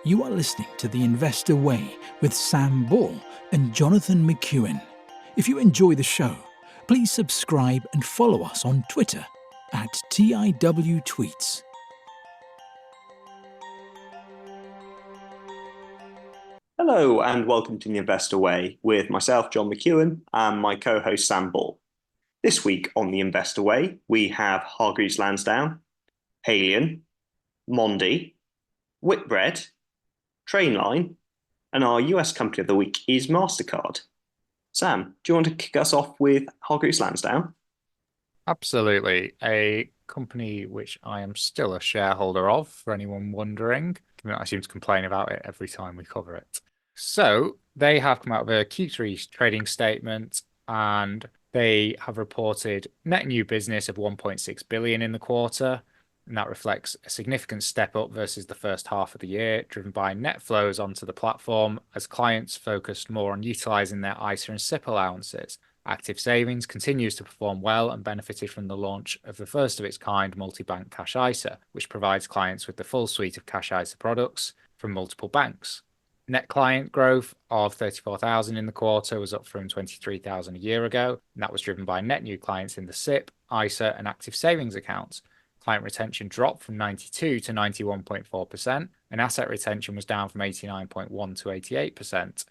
You are listening to The Investor Way with Sam Ball and Jonathan McEwen. If you enjoy the show, please subscribe and follow us on Twitter at TIWTweets. Hello and welcome to The Investor Way with myself, John McEwen, and my co-host Sam Ball. This week on The Investor Way, we have Hargreaves Lansdown, Haleon, Mondi, Whitbread, Trainline, and our US company of the week is MasterCard. Sam, do you want to kick us off with Hargreaves Lansdown? Absolutely. A company which I am still a shareholder of, for anyone wondering. I seem to complain about it every time we cover it. So they have come out with a Q3 trading statement and they have reported net new business of 1.6 billion in the quarter. And that reflects a significant step up versus the first half of the year, driven by net flows onto the platform as clients focused more on utilizing their ISA and SIP allowances. Active Savings continues to perform well and benefited from the launch of the first of its kind multi-bank cash ISA, which provides clients with the full suite of cash ISA products from multiple banks. Net client growth of 34,000 in the quarter was up from 23,000 a year ago, and that was driven by net new clients in the SIP, ISA, and Active Savings accounts. Client retention dropped from 92 to 91.4%, and asset retention was down from 89.1 to 88%.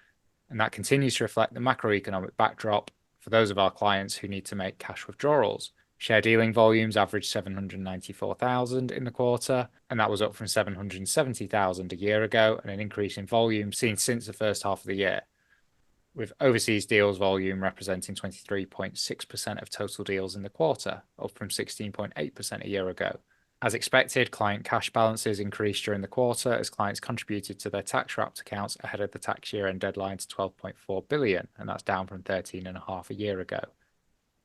And that continues to reflect the macroeconomic backdrop for those of our clients who need to make cash withdrawals. Share dealing volumes averaged 794,000 in the quarter, and that was up from 770,000 a year ago, and an increase in volume seen since the first half of the year, with overseas deals volume representing 23.6% of total deals in the quarter, up from 16.8% a year ago. As expected, client cash balances increased during the quarter as clients contributed to their tax-wrapped accounts ahead of the tax year-end deadline to 12.4 billion, and that's down from 13.5 a year ago.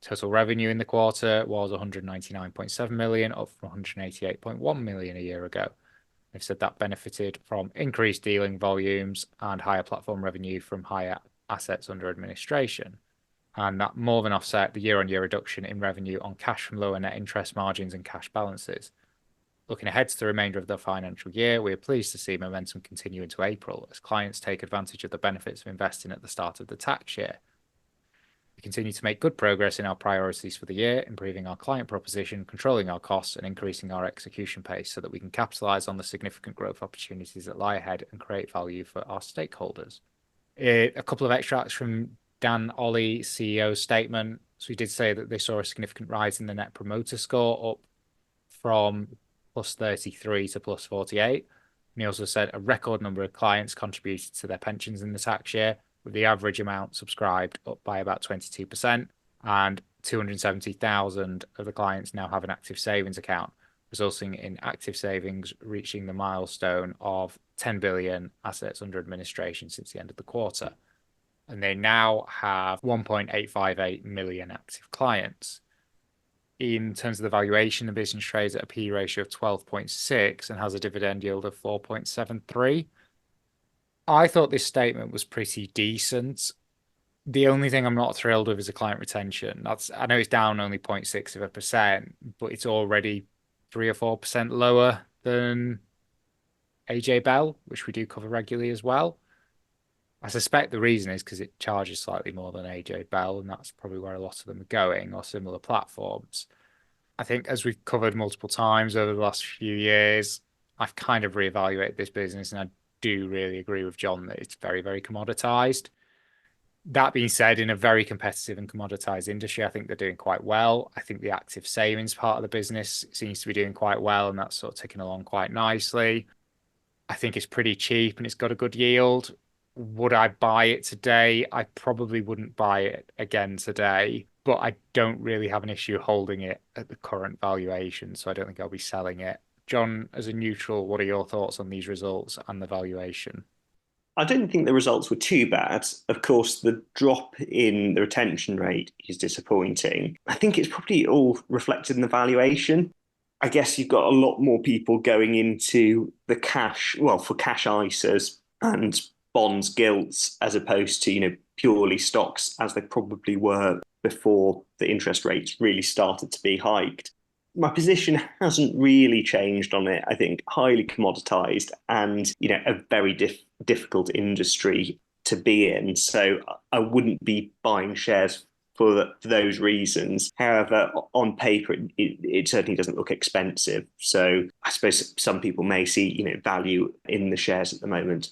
Total revenue in the quarter was 199.7 million, up from 188.1 million a year ago. They've said that benefited from increased dealing volumes and higher platform revenue from higher assets under administration, and that more than offset the year-on-year reduction in revenue on cash from lower net interest margins and cash balances. Looking ahead to the remainder of the financial year, we are pleased to see momentum continue into April as clients take advantage of the benefits of investing at the start of the tax year. We continue to make good progress in our priorities for the year, improving our client proposition, controlling our costs, and increasing our execution pace so that we can capitalize on the significant growth opportunities that lie ahead and create value for our stakeholders. A couple of extracts from Dan Olley, CEO's statement. So he did say that they saw a significant rise in the net promoter score, up from plus 33 to plus 48. And he also said a record number of clients contributed to their pensions in the tax year, with the average amount subscribed up by about 22%, and 270,000 of the clients now have an active savings account, resulting in active savings reaching the milestone of 10 billion assets under administration since the end of the quarter. And they now have 1.858 million active clients. In terms of the valuation, the business trades at a P/E ratio of 12.6 and has a dividend yield of 4.73. I thought this statement was pretty decent. The only thing I'm not thrilled with is the client retention. I know it's down only 0.6%, but it's already 3 or 4% lower than AJ Bell, which we do cover regularly as well. I suspect the reason is because it charges slightly more than AJ Bell, and that's probably where a lot of them are going, or similar platforms. I think as we've covered multiple times over the last few years, I've kind of reevaluated this business, and I do really agree with John that it's very, very commoditized. That being said, in a very competitive and commoditized industry, I think they're doing quite well. I think the active savings part of the business seems to be doing quite well, and that's sort of ticking along quite nicely. I think it's pretty cheap and it's got a good yield. Would I buy it today? I probably wouldn't buy it again today, but I don't really have an issue holding it at the current valuation, so I don't think I'll be selling it. John, as a neutral, what are your thoughts on these results and the valuation? I don't think the results were too bad. Of course, the drop in the retention rate is disappointing. I think it's probably all reflected in the valuation. I guess you've got a lot more people going into the cash, well, for cash ISAs and bonds, gilts, as opposed to, purely stocks as they probably were before the interest rates really started to be hiked. my position hasn't really changed on it. I think highly commoditized and, a very difficult industry to be in. So I wouldn't be buying shares for those reasons. However, on paper, it certainly doesn't look expensive. So I suppose some people may see, value in the shares at the moment.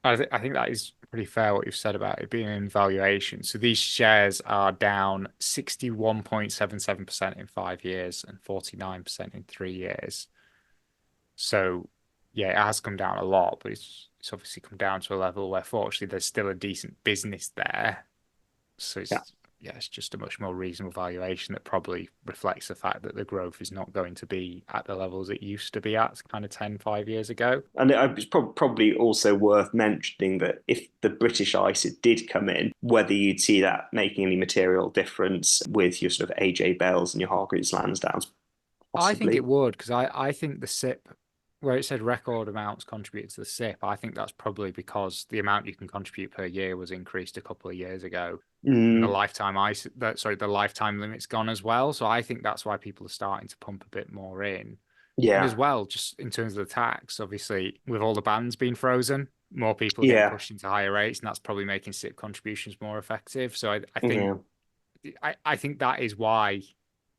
I think that is pretty fair what you've said about it being in valuation. So these shares are down 61.77% in 5 years and 49% in 3 years. So yeah, it has come down a lot, but it's obviously come down to a level where fortunately there's still a decent business there. So it's just a much more reasonable valuation that probably reflects the fact that the growth is not going to be at the levels it used to be at kind of 5 years ago. And it's probably also worth mentioning that if the British ISA did come in, whether you'd see that making any material difference with your sort of AJ Bells and your Hargreaves Lansdowns. Possibly. I think it would, because I think the SIP, where it said record amounts contributed to the SIP, I think that's probably because the amount you can contribute per year was increased a couple of years ago. And the lifetime the lifetime limit's gone as well. So I think that's why people are starting to pump a bit more in. Yeah. And as well, just in terms of the tax, obviously, with all the bans being frozen, more people get pushed into higher rates, and that's probably making SIP contributions more effective. So I think that is why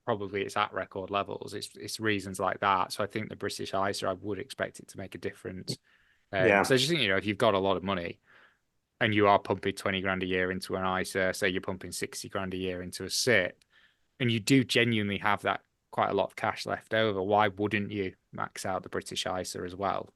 probably it's at record levels. It's reasons like that. So I think the British ISA, I would expect it to make a difference. So I just think, if you've got a lot of money and you are pumping 20 grand a year into an ISA, say you're pumping 60 grand a year into a SIP, and you do genuinely have that quite a lot of cash left over, why wouldn't you max out the British ISA as well?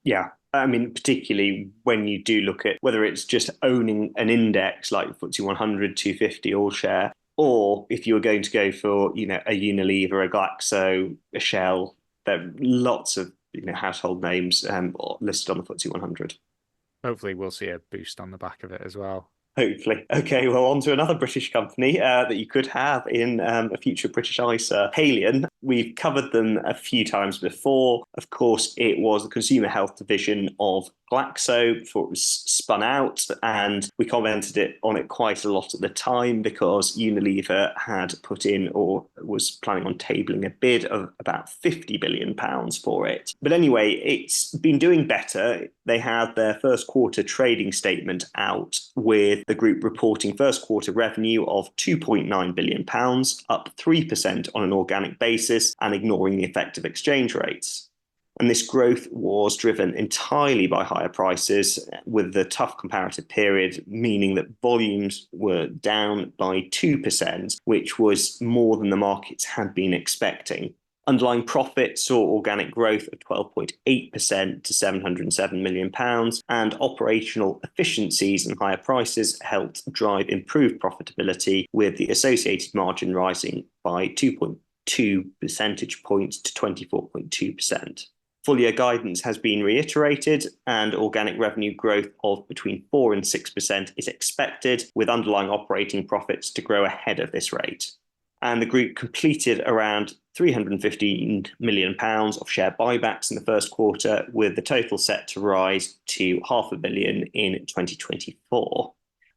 Yeah. I mean, particularly when you do look at whether it's just owning an index like FTSE 100, 250 all share, or if you were going to go for, a Unilever, a Glaxo, a Shell, there are lots of, household names listed on the FTSE 100. Hopefully we'll see a boost on the back of it as well. Hopefully. Okay, well, on to another British company that you could have in a future British ISA, Haleon. We've covered them a few times before. Of course, it was the consumer health division of Glaxo before it was spun out, and we commented on it quite a lot at the time because Unilever had put in or was planning on tabling a bid of about £50 billion for it. But anyway, it's been doing better. They had their first quarter trading statement out with the group reporting first quarter revenue of £2.9 billion, up 3% on an organic basis and ignoring the effect of exchange rates. And this growth was driven entirely by higher prices, with the tough comparative period meaning that volumes were down by 2%, which was more than the markets had been expecting. Underlying profit saw organic growth of 12.8% to £707 million, and operational efficiencies and higher prices helped drive improved profitability, with the associated margin rising by 2.2 percentage points to 24.2%. Full-year guidance has been reiterated, and organic revenue growth of between 4% and 6% is expected, with underlying operating profits to grow ahead of this rate. And the group completed around £315 million of share buybacks in the first quarter, with the total set to rise to £500 million in 2024.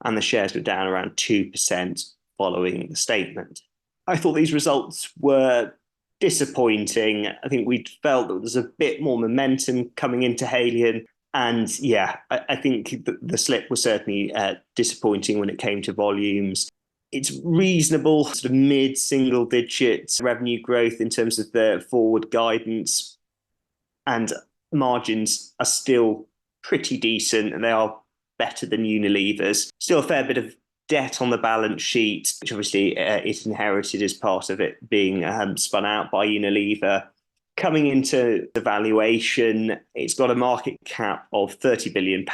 And the shares were down around 2% following the statement. I thought these results were disappointing. I think we felt that there was a bit more momentum coming into Haleon. And I think the slip was certainly disappointing when it came to volumes. It's reasonable, sort of mid-single digit revenue growth in terms of the forward guidance, and margins are still pretty decent, and they are better than Unilever's. Still a fair bit of debt on the balance sheet, which obviously is inherited as part of it being spun out by Unilever. Coming into the valuation, it's got a market cap of £30 billion,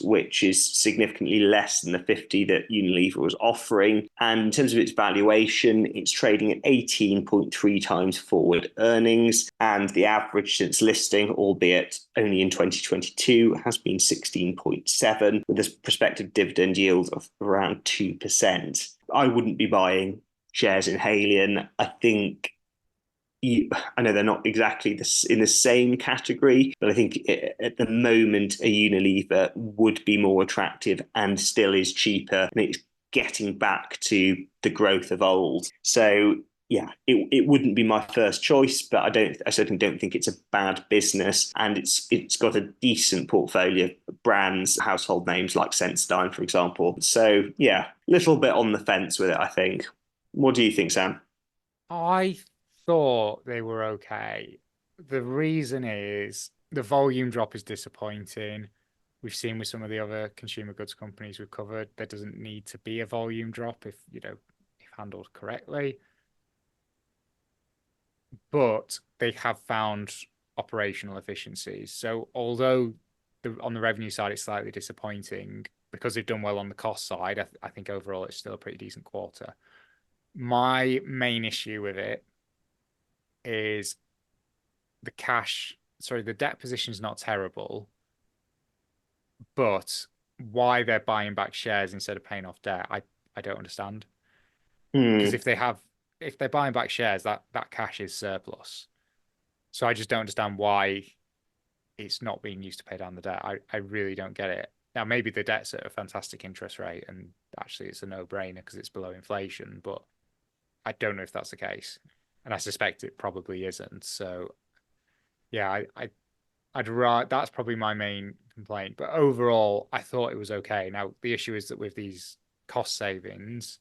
which is significantly less than the 50 that Unilever was offering. And in terms of its valuation, it's trading at 18.3 times forward earnings. And the average since listing, albeit only in 2022, has been 16.7, with a prospective dividend yield of around 2%. I wouldn't be buying shares in Haleon. I think I know they're not exactly in the same category, but I think at the moment a Unilever would be more attractive and still is cheaper, and it's getting back to the growth of old. So yeah, it wouldn't be my first choice, but I certainly don't think it's a bad business, and it's got a decent portfolio of brands, household names like Sensodyne, for example. So yeah, little bit on the fence with it, I think. What do you think, Sam? I thought they were okay. The reason is the volume drop is disappointing. We've seen with some of the other consumer goods companies we've covered, there doesn't need to be a volume drop if, if handled correctly. But they have found operational efficiencies. So although on the revenue side it's slightly disappointing because they've done well on the cost side, I think overall it's still a pretty decent quarter. My main issue with it is the debt position is not terrible, but why they're buying back shares instead of paying off debt, I don't understand. Because Hmm. if they're buying back shares, that cash is surplus. So I just don't understand why it's not being used to pay down the debt. I really don't get it. Now maybe the debt's at a fantastic interest rate and actually it's a no-brainer because it's below inflation, but I don't know if that's the case. And I suspect it probably isn't. So yeah, I'd rather that's probably my main complaint. But overall, I thought it was okay. Now the issue is that with these cost savings,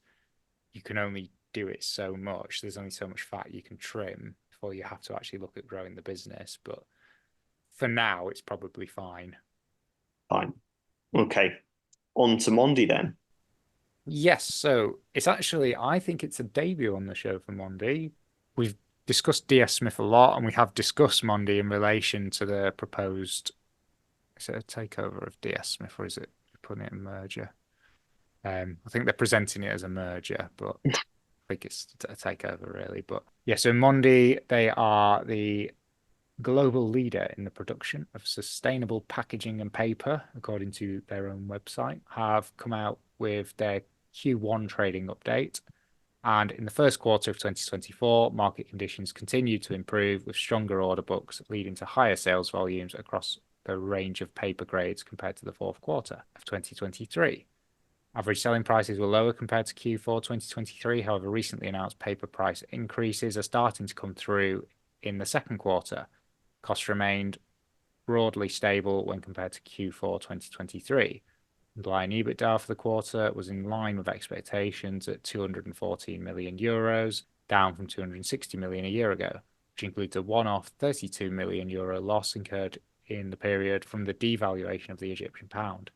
you can only do it so much. There's only so much fat you can trim before you have to actually look at growing the business. But for now, it's probably fine. Fine. Okay. On to Mondi then. Yes, so I think it's a debut on the show for Mondi. We've discussed DS Smith a lot, and we have discussed Mondi in relation to the proposed, is it a takeover of DS Smith, or is it putting it in merger? I think they're presenting it as a merger, but I think it's a takeover really. But yeah, so Mondi, they are the global leader in the production of sustainable packaging and paper, according to their own website, have come out with their Q1 trading update. And in the first quarter of 2024, market conditions continued to improve with stronger order books, leading to higher sales volumes across the range of paper grades compared to the fourth quarter of 2023. Average selling prices were lower compared to Q4 2023. However, recently announced paper price increases are starting to come through in the second quarter. Costs remained broadly stable when compared to Q4 2023. Underlying EBITDA for the quarter was in line with expectations at 214 million euros, down from 260 million a year ago, which includes a one-off 32 million euro loss incurred in the period from the devaluation of the Egyptian pound.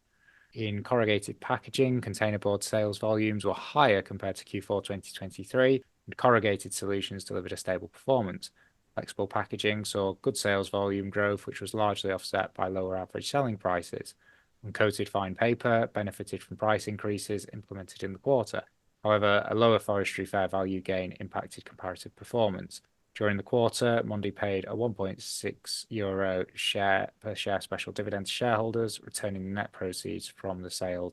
In corrugated packaging, containerboard sales volumes were higher compared to Q4 2023, and corrugated solutions delivered a stable performance. Flexible packaging saw good sales volume growth, which was largely offset by lower average selling prices. Uncoated fine paper benefited from price increases implemented in the quarter. However, a lower forestry fair value gain impacted comparative performance. During the quarter, Mondi paid a 1.6 euro per share special dividend to shareholders, returning the net proceeds from the sale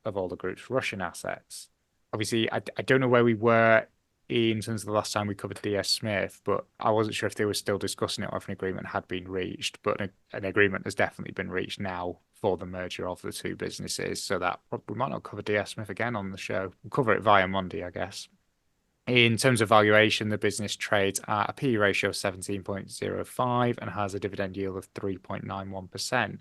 of all the group's Russian assets. Obviously, I don't know where we were in terms of the last time we covered DS Smith, but I wasn't sure if they were still discussing it or if an agreement had been reached. But an agreement has definitely been reached now for the merger of the two businesses, so that we might not cover DS Smith again on the show. We'll cover it via Mondi, I guess. In terms of valuation, the business trades at a PE ratio of 17.05 and has a dividend yield of 3.91%.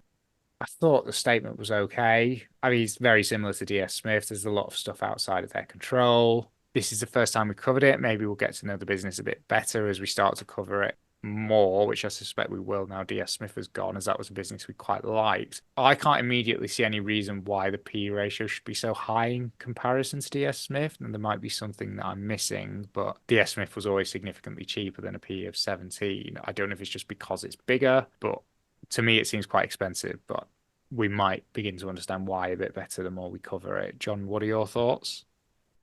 I thought the statement was okay. I mean, it's very similar to DS Smith. There's a lot of stuff outside of their control. This is the first time we covered it. Maybe we'll get to know the business a bit better as we start to cover it more, which I suspect we will now DS Smith has gone, as that was a business we quite liked. I can't immediately see any reason why the PE ratio should be so high in comparison to DS Smith, and there might be something that I'm missing, but DS Smith was always significantly cheaper than a PE of 17. I don't know if it's just because it's bigger, but to me it seems quite expensive, but we might begin to understand why a bit better the more we cover it. John, what are your thoughts?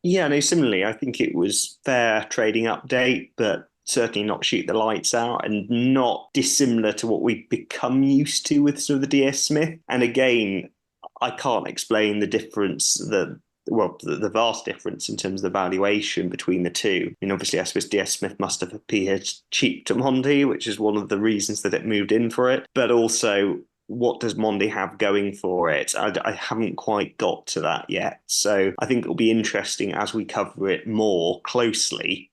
Yeah, no, similarly, I think it was fair trading update, but certainly not shoot the lights out and not dissimilar to what we've become used to with sort of the DS Smith. And again, I can't explain the difference, the vast difference in terms of the valuation between the two. I mean, obviously, I suppose DS Smith must have appeared cheap to Mondi, which is one of the reasons that it moved in for it. But also, what does Mondi have going for it? I haven't quite got to that yet. So I think it'll be interesting as we cover it more closely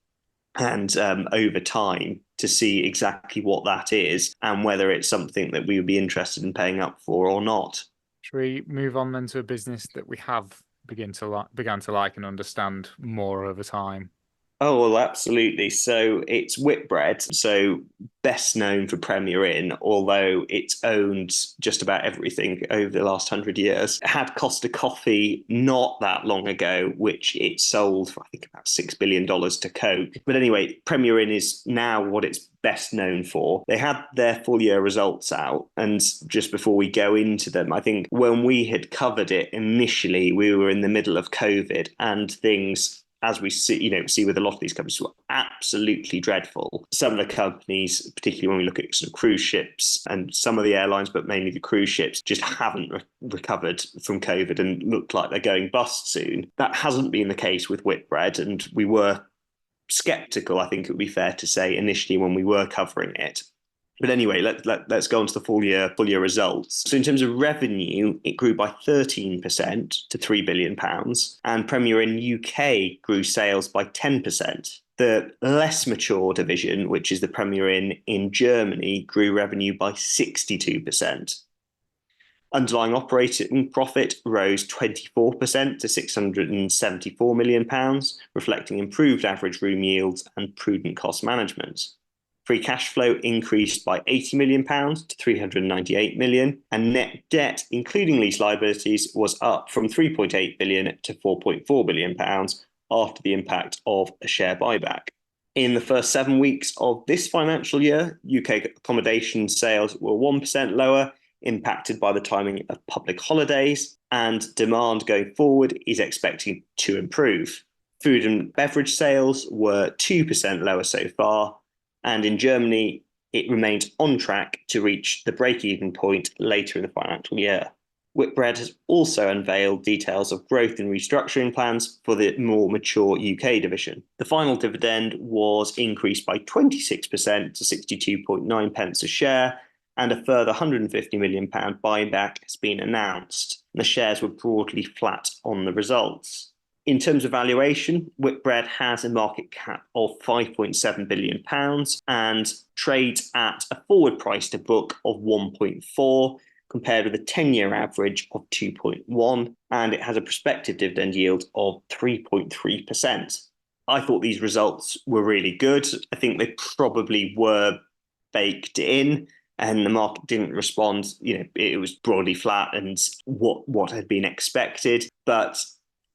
and over time to see exactly what that is and whether it's something that we would be interested in paying up for or not. Should we move on then to a business that we have began to like and understand more over time? Oh, well, absolutely. So it's Whitbread, so best known for Premier Inn, although it's owned just about everything over the last 100 years. It had Costa Coffee not that long ago, which it sold for, I think, about $6 billion to Coke. But anyway, Premier Inn is now what it's best known for. They had their full year results out, and just before we go into them, I think when we had covered it initially, we were in the middle of COVID and things, as we see with a lot of these companies, were absolutely dreadful. Some of the companies, particularly when we look at sort of cruise ships and some of the airlines, but mainly the cruise ships, just haven't recovered from COVID and look like they're going bust soon. That hasn't been the case with Whitbread, and we were skeptical, I think it would be fair to say, initially when we were covering it. But anyway, let's go on to the full year results. So in terms of revenue, it grew by 13% to £3 billion, and Premier Inn UK grew sales by 10%. The less mature division, which is the Premier Inn in Germany, grew revenue by 62%. Underlying operating profit rose 24% to £674 million, reflecting improved average room yields and prudent cost management. Free cash flow increased by £80 million to £398 million, and net debt, including lease liabilities, was up from £3.8 billion to £4.4 billion after the impact of a share buyback. In the first 7 weeks of this financial year, UK accommodation sales were 1% lower, impacted by the timing of public holidays, and demand going forward is expected to improve. Food and beverage sales were 2% lower so far, and in Germany, it remains on track to reach the break-even point later in the financial year. Whitbread has also unveiled details of growth and restructuring plans for the more mature UK division. The final dividend was increased by 26% to 62.9 pence a share, and a further £150 million buyback has been announced. The shares were broadly flat on the results. In terms of valuation, Whitbread has a market cap of £5.7 billion and trades at a forward price to book of 1.4, compared with a 10-year average of 2.1, and it has a prospective dividend yield of 3.3%. I thought these results were really good. I think they probably were baked in, and the market didn't respond. It was broadly flat and what had been expected, but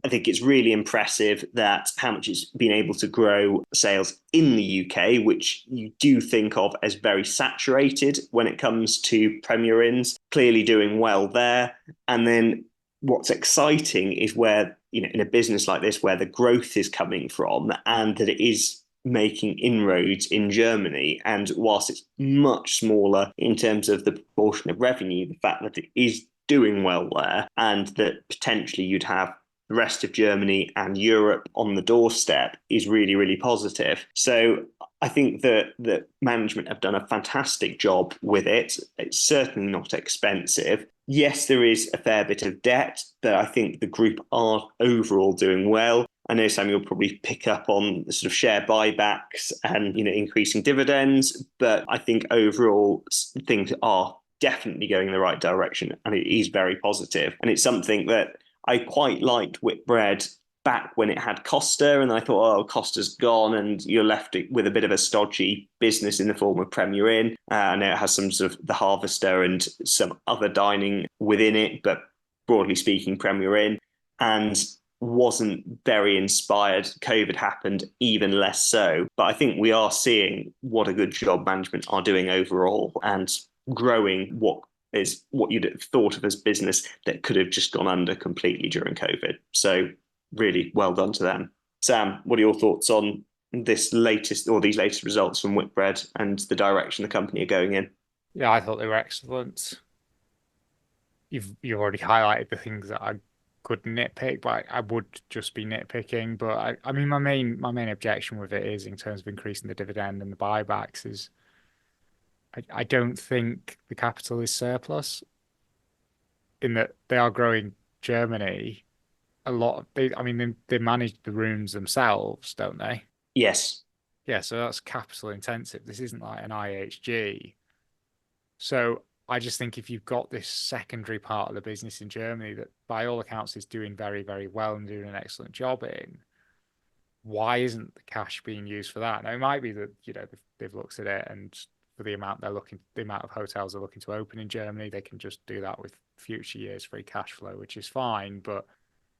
I think it's really impressive that how much it's been able to grow sales in the UK, which you do think of as very saturated when it comes to Premier Inns, clearly doing well there. And then what's exciting is where, in a business like this, where the growth is coming from and that it is making inroads in Germany. And whilst it's much smaller in terms of the proportion of revenue, the fact that it is doing well there and that potentially you'd have the rest of Germany and Europe on the doorstep is really, really positive. So I think that management have done a fantastic job with it. It's certainly not expensive. Yes, there is a fair bit of debt, but I think the group are overall doing well. I know, Sam, you'll probably pick up on the sort of share buybacks and increasing dividends, but I think overall things are definitely going in the right direction, and it is very positive. And it's something that I quite liked Whitbread back when it had Costa, and I thought, oh, Costa's gone, and you're left with a bit of a stodgy business in the form of Premier Inn. And it has some sort of the Harvester and some other dining within it, but broadly speaking, Premier Inn, and wasn't very inspired. COVID happened, even less so. But I think we are seeing what a good job management are doing overall and growing what you'd have thought of as business that could have just gone under completely during COVID. So really well done to them. Sam, what are your thoughts on these latest results from Whitbread and the direction the company are going in? Yeah, I thought they were excellent. You've already highlighted the things that I could nitpick, but I would just be nitpicking. But I mean, my main objection with it is in terms of increasing the dividend and the buybacks is I don't think the capital is surplus, in that they are growing Germany a lot. They manage the rooms themselves, don't they? Yes. Yeah, so that's capital intensive. This isn't like an IHG. So I just think if you've got this secondary part of the business in Germany that by all accounts is doing very, very well and doing an excellent job in, why isn't the cash being used for that? Now it might be that, they've looked at it and for the amount the amount of hotels they're looking to open in Germany, they can just do that with future years free cash flow, which is fine. But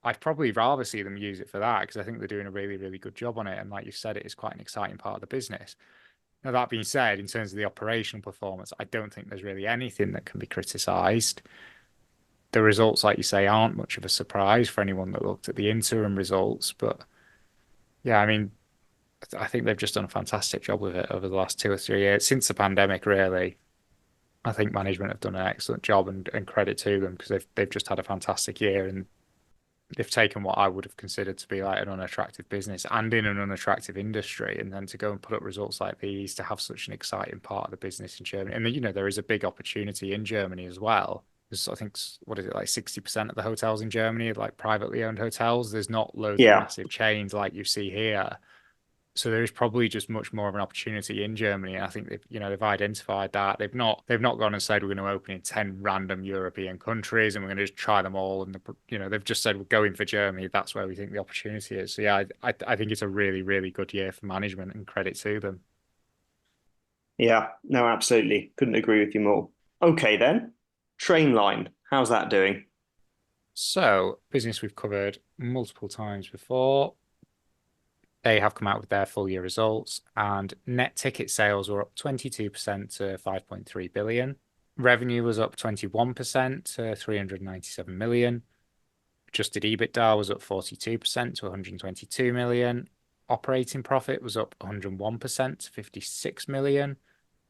I'd probably rather see them use it for that because I think they're doing a really, really good job on it. And like you said, it is quite an exciting part of the business. Now, that being said, in terms of the operational performance, I don't think there's really anything that can be criticised. The results, like you say, aren't much of a surprise for anyone that looked at the interim results. But yeah, I mean, I think they've just done a fantastic job with it over the last 2 or 3 years. Since the pandemic, really, I think management have done an excellent job and credit to them because they've just had a fantastic year and they've taken what I would have considered to be like an unattractive business and in an unattractive industry, and then to go and put up results like these, to have such an exciting part of the business in Germany. And there is a big opportunity in Germany as well. Because I think, what is it, like 60% of the hotels in Germany are like privately owned hotels. There's not loads of Yeah. massive chains like you see here. So there is probably just much more of an opportunity in Germany. And I think they've identified that. They've not gone and said we're going to open in 10 random European countries and we're going to just try them all. And they've just said we're going for Germany. That's where we think the opportunity is. So yeah, I think it's a really, really good year for management and credit to them. Yeah, no, absolutely. Couldn't agree with you more. Okay, then. Trainline, how's that doing? So business we've covered multiple times before. They have come out with their full year results, and net ticket sales were up 22% to 5.3 billion. Revenue was up 21% to 397 million. Adjusted EBITDA was up 42% to 122 million. Operating profit was up 101% to 56 million.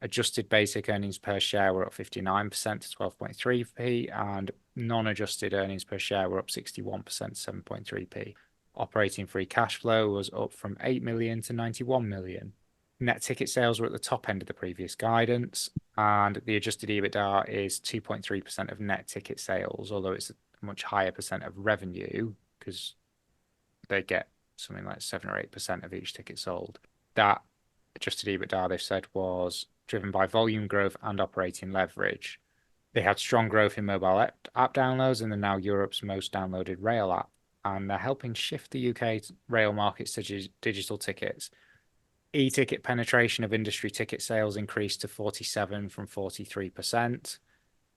Adjusted basic earnings per share were up 59% to 12.3p, and non-adjusted earnings per share were up 61% to 7.3p. Operating free cash flow was up from 8 million to 91 million. Net ticket sales were at the top end of the previous guidance, and the adjusted EBITDA is 2.3% of net ticket sales, although it's a much higher percent of revenue because they get something like 7 or 8% of each ticket sold. That adjusted EBITDA, they've said, was driven by volume growth and operating leverage. They had strong growth in mobile app downloads and they're now Europe's most downloaded rail app. And they're helping shift the UK rail markets to digital tickets. E-ticket penetration of industry ticket sales increased to 47 from 43%.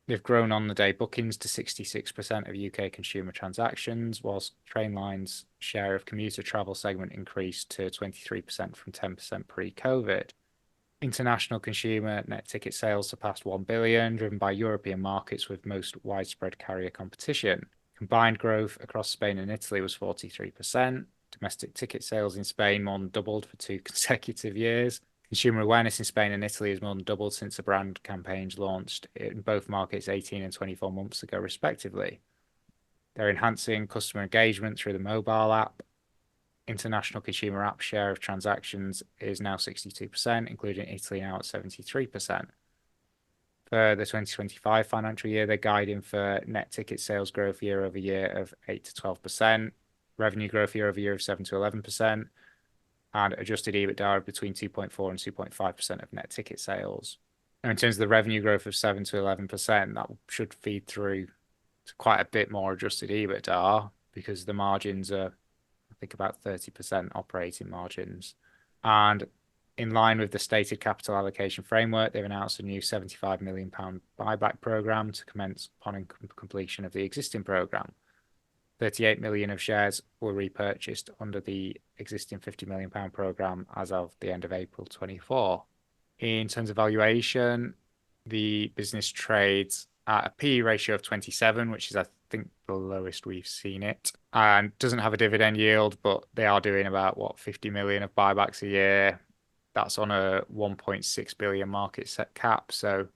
They've grown on-the-day bookings to 66% of UK consumer transactions, whilst Trainline's share of commuter travel segment increased to 23% from 10% pre-COVID. International consumer net ticket sales surpassed 1 billion, driven by European markets with most widespread carrier competition. Combined growth across Spain and Italy was 43%. Domestic ticket sales in Spain more than doubled for 2 consecutive years. Consumer awareness in Spain and Italy has more than doubled since the brand campaigns launched in both markets 18 and 24 months ago, respectively. They're enhancing customer engagement through the mobile app. International consumer app share of transactions is now 62%, including Italy now at 73%. For the 2025 financial year, they're guiding for net ticket sales growth year over year of 8 to 12%, revenue growth year over year of 7 to 11%, and adjusted EBITDA of between 2.4 and 2.5% of net ticket sales. Now, in terms of the revenue growth of 7 to 11%, that should feed through to quite a bit more adjusted EBITDA because the margins are, I think, about 30% operating margins. And in line with the stated capital allocation framework, they've announced a new £75 million buyback programme to commence upon completion of the existing programme. 38 million of shares were repurchased under the existing £50 million programme as of the end of April 24. In terms of valuation, the business trades at a PE ratio of 27, which is, I think, the lowest we've seen it, and doesn't have a dividend yield, but they are doing about, 50 million of buybacks a year. That's on a 1.6 billion market cap, so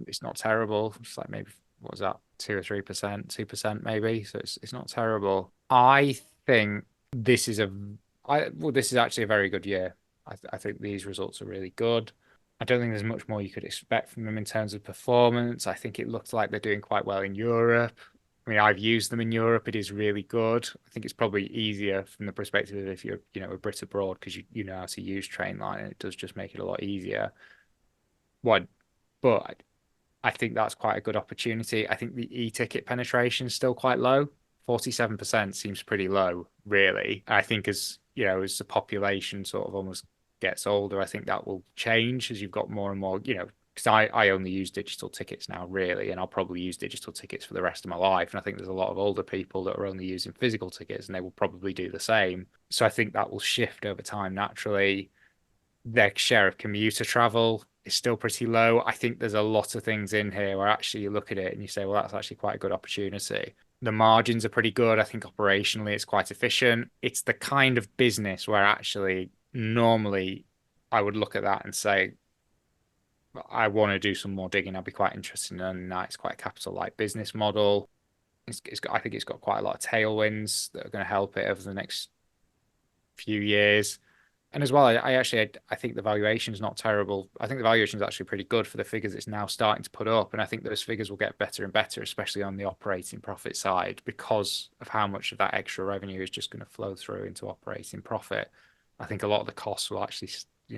it's not terrible. It's like maybe, what was that, 2 or 3%, 2% maybe. So it's not terrible. I think this is actually a very good year. I think these results are really good. I don't think there's much more you could expect from them in terms of performance. I think it looks like they're doing quite well in Europe. I mean, I've used them in Europe. It is really good. I think it's probably easier from the perspective of if you're, a Brit abroad, because you know how to use Trainline, and it does just make it a lot easier. But I think that's quite a good opportunity. I think the e-ticket penetration is still quite low. 47% seems pretty low, really. I think as the population sort of almost gets older, I think that will change as you've got more and more, because I only use digital tickets now, really, and I'll probably use digital tickets for the rest of my life. And I think there's a lot of older people that are only using physical tickets, and they will probably do the same. So I think that will shift over time naturally. Their share of commuter travel is still pretty low. I think there's a lot of things in here where actually you look at it and you say, well, that's actually quite a good opportunity. The margins are pretty good. I think operationally it's quite efficient. It's the kind of business where actually normally I would look at that and say, I want to do some more digging. I'd be quite interested in learning that. It's quite a capital-light business model. I think it's got quite a lot of tailwinds that are going to help it over the next few years. And as well, I think the valuation is not terrible. I think the valuation is actually pretty good for the figures it's now starting to put up. And I think those figures will get better and better, especially on the operating profit side, because of how much of that extra revenue is just going to flow through into operating profit. I think a lot of the costs will actually,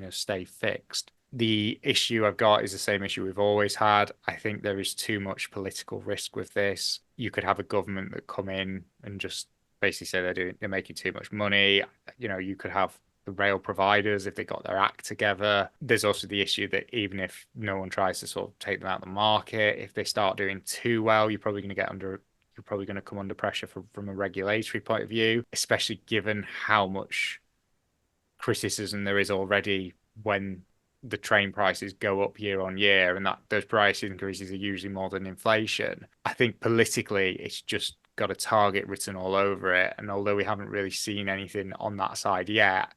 stay fixed. The issue I've got is the same issue we've always had. I think there is too much political risk with this. You could have a government that come in and just basically say they're making too much money. You could have the rail providers if they got their act together. There's also the issue that even if no one tries to sort of take them out of the market, if they start doing too well, you're probably going to come under pressure from a regulatory point of view, especially given how much criticism there is already when the train prices go up year on year, and that those price increases are usually more than inflation. I think politically it's just got a target written all over it, and although we haven't really seen anything on that side yet,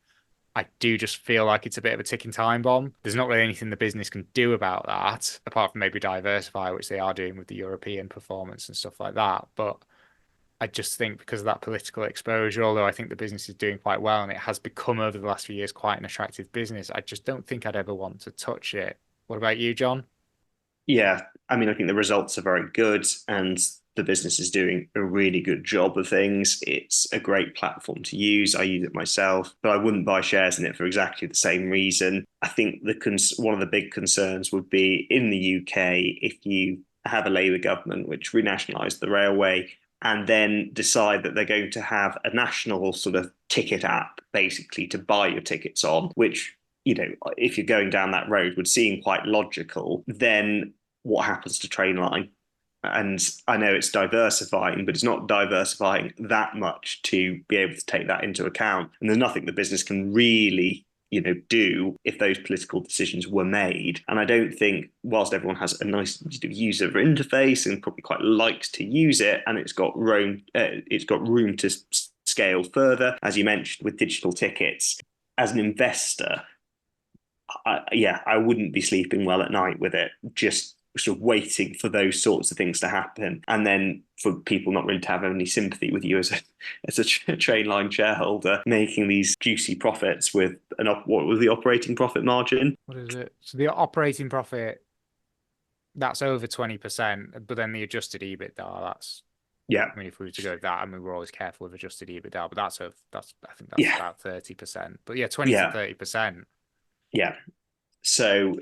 I do just feel like it's a bit of a ticking time bomb. There's not really anything the business can do about that, apart from maybe diversify, which they are doing with the European performance and stuff like that. But I just think because of that political exposure, although I think the business is doing quite well and it has become over the last few years quite an attractive business, I just don't think I'd ever want to touch it. What about you, John? Yeah, I mean, I think the results are very good and the business is doing a really good job of things. It's a great platform to use. I use it myself, but I wouldn't buy shares in it for exactly the same reason. I think one of the big concerns would be in the UK, if you have a Labour government which renationalised the railway and then decide that they're going to have a national sort of ticket app basically to buy your tickets on, which, if you're going down that road would seem quite logical, then what happens to Trainline? And I know it's diversifying, but it's not diversifying that much to be able to take that into account. And there's nothing the business can really, do if those political decisions were made. And I don't think, whilst everyone has a nice user interface and probably quite likes to use it, and it's got room to scale further, as you mentioned, with digital tickets. As an investor, I wouldn't be sleeping well at night with it, just sort of waiting for those sorts of things to happen, and then for people not really to have any sympathy with you as a Trainline shareholder, making these juicy profits with what was the operating profit margin? What is it? So the operating profit, that's over 20%, but then the adjusted EBITDA, that's Yeah. I mean, if we were to go with that, we're always careful with adjusted EBITDA, but I think that's about 30%. But yeah, 20 to 30%. Yeah. So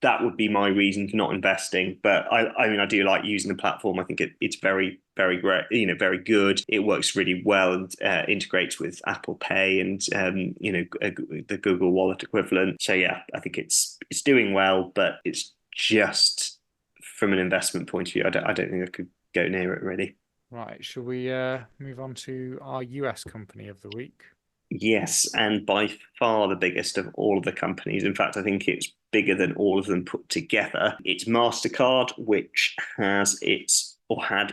that would be my reason for not investing. But I mean, I do like using the platform. I think it's very, very great, very good. It works really well and integrates with Apple Pay and, the Google Wallet equivalent. So yeah, I think it's doing well, but it's just from an investment point of view, I don't think I could go near it really. Right. Shall we move on to our US company of the week? Yes, and by far the biggest of all of the companies. In fact, I think it's bigger than all of them put together. It's MasterCard, which had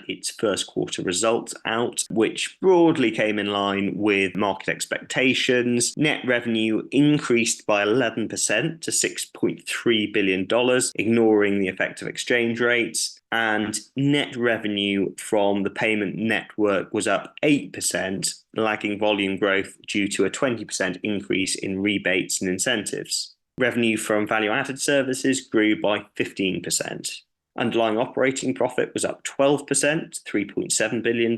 its first quarter results out, which broadly came in line with market expectations. Net revenue increased by 11% to $6.3 billion, ignoring the effect of exchange rates. And net revenue from the payment network was up 8%, lagging volume growth due to a 20% increase in rebates and incentives. Revenue from value-added services grew by 15%. Underlying operating profit was up 12%, $3.7 billion,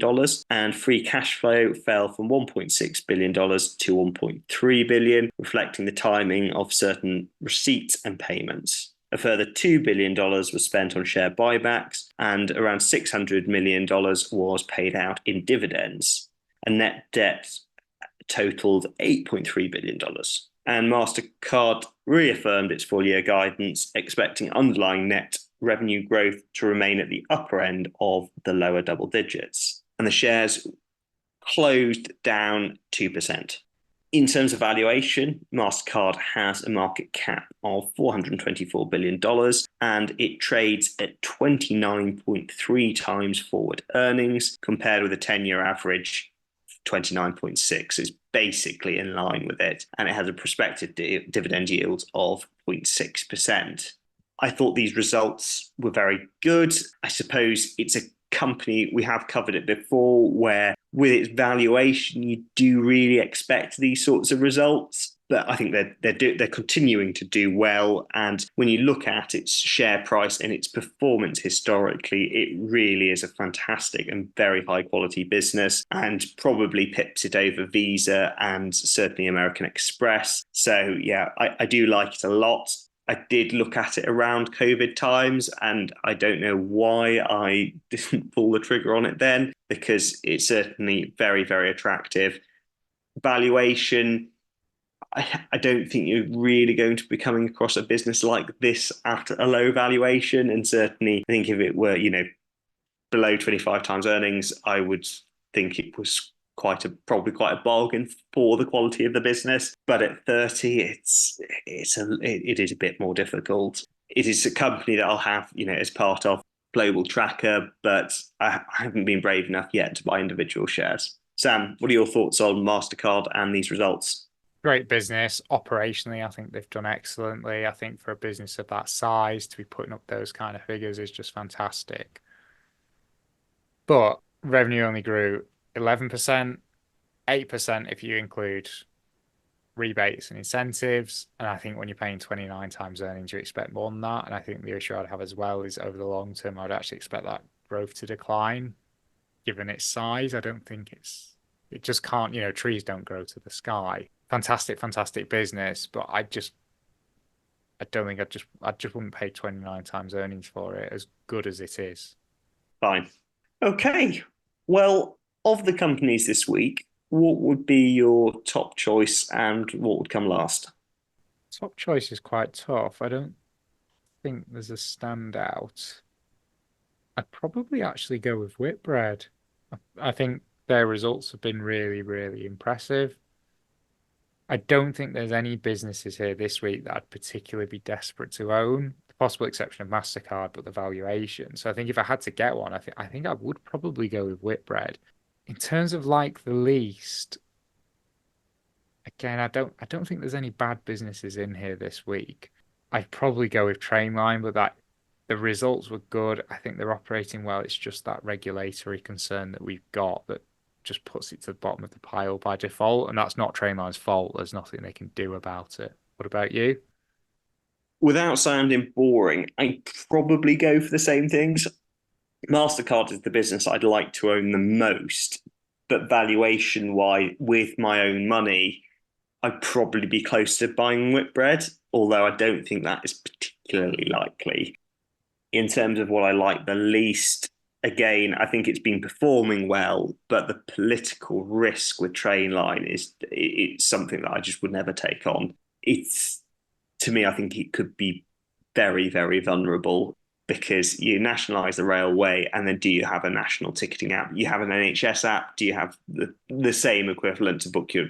and free cash flow fell from $1.6 billion to $1.3 billion, reflecting the timing of certain receipts and payments. A further $2 billion was spent on share buybacks, and around $600 million was paid out in dividends. And net debt totaled $8.3 billion. And MasterCard reaffirmed its full-year guidance, expecting underlying net revenue growth to remain at the upper end of the lower double digits. And the shares closed down 2%. In terms of valuation, MasterCard has a market cap of $424 billion, and it trades at 29.3 times forward earnings, compared with a 10-year average 29.6 is basically in line with it, and it has a prospective dividend yield of 0.6%. I thought these results were very good. I suppose it's a company, we have covered it before, where with its valuation, you do really expect these sorts of results. But I think they're continuing to do well. And when you look at its share price and its performance historically, it really is a fantastic and very high quality business, and probably pips it over Visa and certainly American Express. So yeah, I do like it a lot. I did look at it around COVID times, and I don't know why I didn't pull the trigger on it then, because it's certainly very, very attractive. Valuation, I don't think you're really going to be coming across a business like this at a low valuation. And certainly, I think if it were, below 25 times earnings, I would think it was probably quite a bargain for the quality of the business. But at 30, it is a bit more difficult. It is a company that I'll have, as part of Global Tracker, but I haven't been brave enough yet to buy individual shares. Sam, what are your thoughts on MasterCard and these results? Great business. Operationally, I think they've done excellently. I think for a business of that size to be putting up those kind of figures is just fantastic. But revenue only grew 11%, 8% if you include rebates and incentives. And I think when you're paying 29 times earnings, you expect more than that. And I think the issue I'd have as well is over the long term, I'd actually expect that growth to decline given its size. I don't think it just can't, trees don't grow to the sky. Fantastic business, but I just wouldn't pay 29 times earnings for it, as good as it is. Fine. Okay. Well, of the companies this week, what would be your top choice and what would come last? Top choice is quite tough. I don't think there's a standout. I'd probably actually go with Whitbread. I think their results have been really, really impressive. I don't think there's any businesses here this week that I'd particularly be desperate to own. The possible exception of MasterCard, but the valuation. So I think if I had to get one, I think I would probably go with Whitbread. In terms of like the least, again, I don't think there's any bad businesses in here this week. I'd probably go with Trainline, but the results were good. I think they're operating well. It's just that regulatory concern that we've got that just puts it to the bottom of the pile by default, and that's not Trainline's fault. There's nothing they can do about it. What about you? Without sounding boring, I'd probably go for the same things. MasterCard is the business I'd like to own the most, but valuation-wise, with my own money, I'd probably be close to buying Whitbread, although I don't think that is particularly likely. In terms of what I like the least, again, I think it's been performing well, but the political risk with Trainline it's something that I just would never take on. To me, I think it could be very, very vulnerable, because you nationalise the railway, and then do you have a national ticketing app? You have an NHS app. Do you have the same equivalent to book your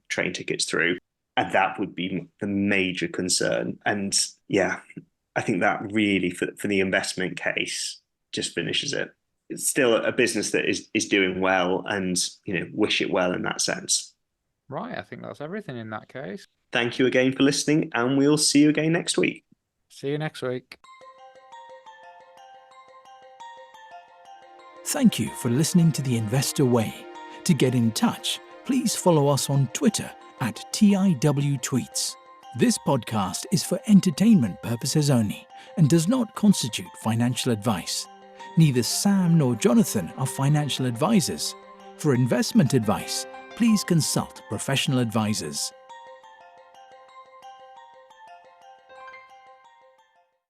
train tickets through? And that would be the major concern. And yeah, I think that really for the investment case just finishes it. It's still a business that is doing well, and wish it well in that sense. Right, I think that's everything in that case. Thank you again for listening, and we'll see you again next week. See you next week. Thank you for listening to The Investor Way. To get in touch, please follow us on Twitter @TIWTweets. This podcast is for entertainment purposes only and does not constitute financial advice. Neither Sam nor Jonathan are financial advisors. For investment advice, please consult professional advisors.